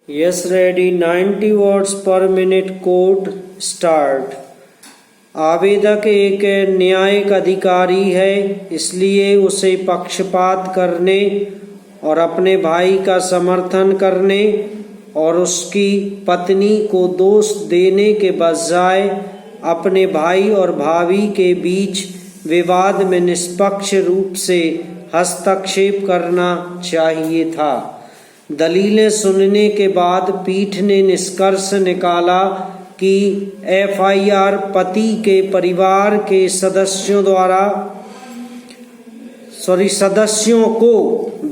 Yes, ready. 90 words per minute. Code start. आवेदक एक न्यायिक अधिकारी है, इसलिए उसे पक्षपात करने और अपने भाई का समर्थन करने और उसकी पत्नी को दोष देने के बजाय अपने भाई और भाभी के बीच विवाद में निष्पक्ष रूप से हस्तक्षेप करना चाहिए था। दलीलें सुनने के बाद पीठ ने निष्कर्ष निकाला कि एफआईआर पति के परिवार के सदस्यों को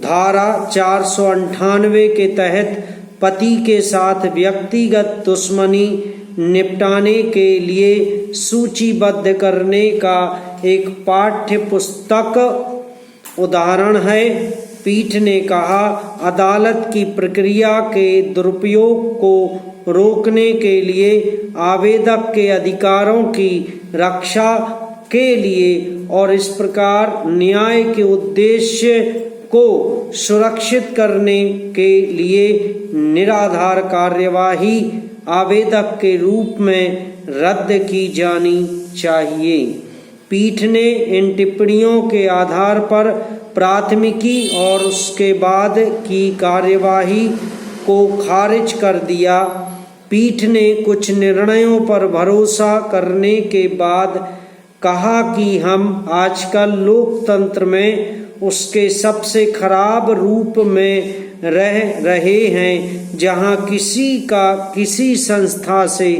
धारा 498 के तहत पति के साथ व्यक्तिगत दुश्मनी निपटाने के लिए सूचीबद्ध करने का एक पाठ्य पुस्तक उदाहरण है। पीठ ने कहा, अदालत की प्रक्रिया के दुरुपयोग को रोकने के लिए आवेदक के अधिकारों की रक्षा के लिए और इस प्रकार न्याय के उद्देश्य को सुरक्षित करने के लिए निराधार कार्यवाही आवेदक के रूप में रद्द की जानी चाहिए। पीठ ने इन टिप्पणियों के आधार पर प्राथमिकी और उसके बाद की कार्यवाही को खारिज कर दिया। पीठ ने कुछ निर्णयों पर भरोसा करने के बाद कहा कि हम आजकल लोकतंत्र में उसके सबसे खराब रूप में रह रहे हैं, जहां किसी का किसी संस्था से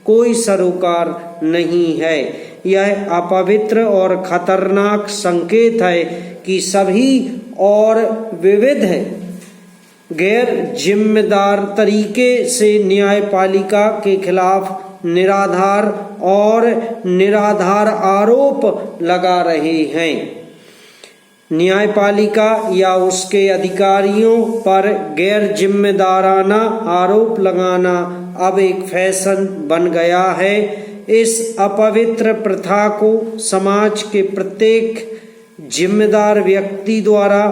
कोई सरोकार नहीं है। यह अपवित्र और खतरनाक संकेत है कि सभी और विविध गैर जिम्मेदार तरीके से न्यायपालिका के खिलाफ निराधार आरोप लगा रहे हैं। न्यायपालिका या उसके अधिकारियों पर गैर जिम्मेदाराना आरोप लगाना अब एक फैशन बन गया है। इस अपवित्र प्रथा को समाज के प्रत्येक जिम्मेदार व्यक्ति द्वारा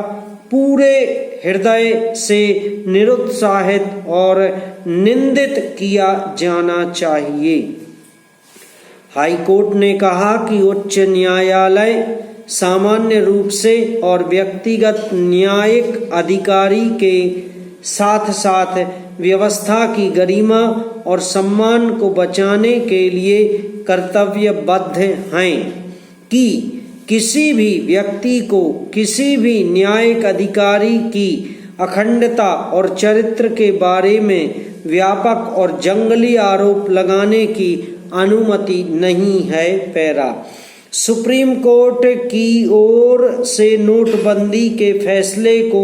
पूरे हृदय से निरुत्साहित और निंदित किया जाना चाहिए। हाईकोर्ट ने कहा कि उच्च न्यायालय सामान्य रूप से और व्यक्तिगत न्यायिक अधिकारी के साथ साथ व्यवस्था की गरिमा और सम्मान को बचाने के लिए कर्तव्यबद्ध हैं कि किसी भी व्यक्ति को किसी भी न्यायिक अधिकारी की अखंडता और चरित्र के बारे में व्यापक और जंगली आरोप लगाने की अनुमति नहीं है। पैरा सुप्रीम कोर्ट की ओर से नोटबंदी के फैसले को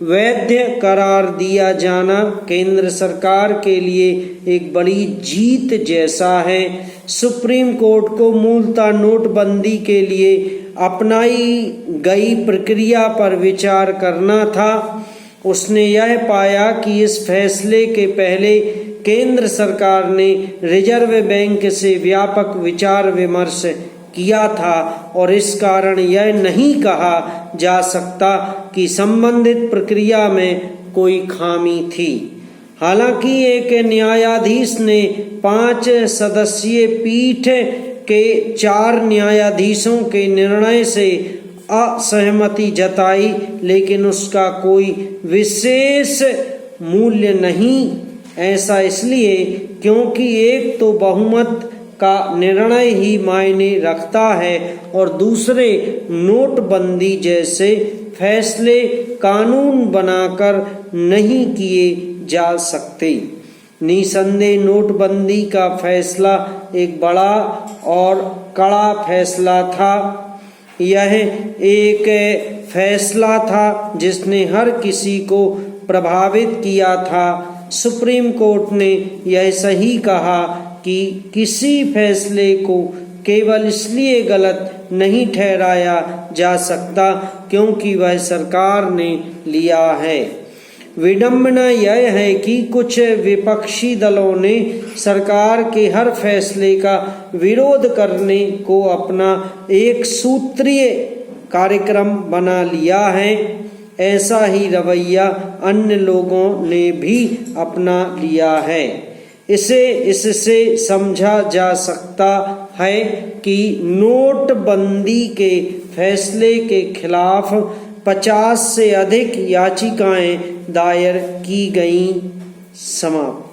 वैध करार दिया जाना केंद्र सरकार के लिए एक बड़ी जीत जैसा है। सुप्रीम कोर्ट को मूलतः नोटबंदी के लिए अपनाई गई प्रक्रिया पर विचार करना था। उसने यह पाया कि इस फैसले के पहले केंद्र सरकार ने रिजर्व बैंक से व्यापक विचार विमर्श किया था और इस कारण यह नहीं कहा जा सकता कि संबंधित प्रक्रिया में कोई खामी थी। हालांकि एक न्यायाधीश ने 5 सदस्यीय पीठ के 4 न्यायाधीशों के निर्णय से असहमति जताई, लेकिन उसका कोई विशेष मूल्य नहीं। ऐसा इसलिए क्योंकि एक तो बहुमत का निर्णय ही मायने रखता है और दूसरे नोटबंदी जैसे फैसले कानून बनाकर नहीं किए जा सकते। निसंदेह नोटबंदी का फैसला एक बड़ा और कड़ा फैसला था। यह एक फैसला था जिसने हर किसी को प्रभावित किया था। सुप्रीम कोर्ट ने यह सही कहा कि किसी फैसले को केवल इसलिए गलत नहीं ठहराया जा सकता क्योंकि वह सरकार ने लिया है। विडंबना यह है कि कुछ विपक्षी दलों ने सरकार के हर फैसले का विरोध करने को अपना एक सूत्रीय कार्यक्रम बना लिया है। ऐसा ही रवैया अन्य लोगों ने भी अपना लिया है। इससे समझा जा सकता है कि नोटबंदी के फैसले के खिलाफ 50 से अधिक याचिकाएं दायर की गईं। समाप्त।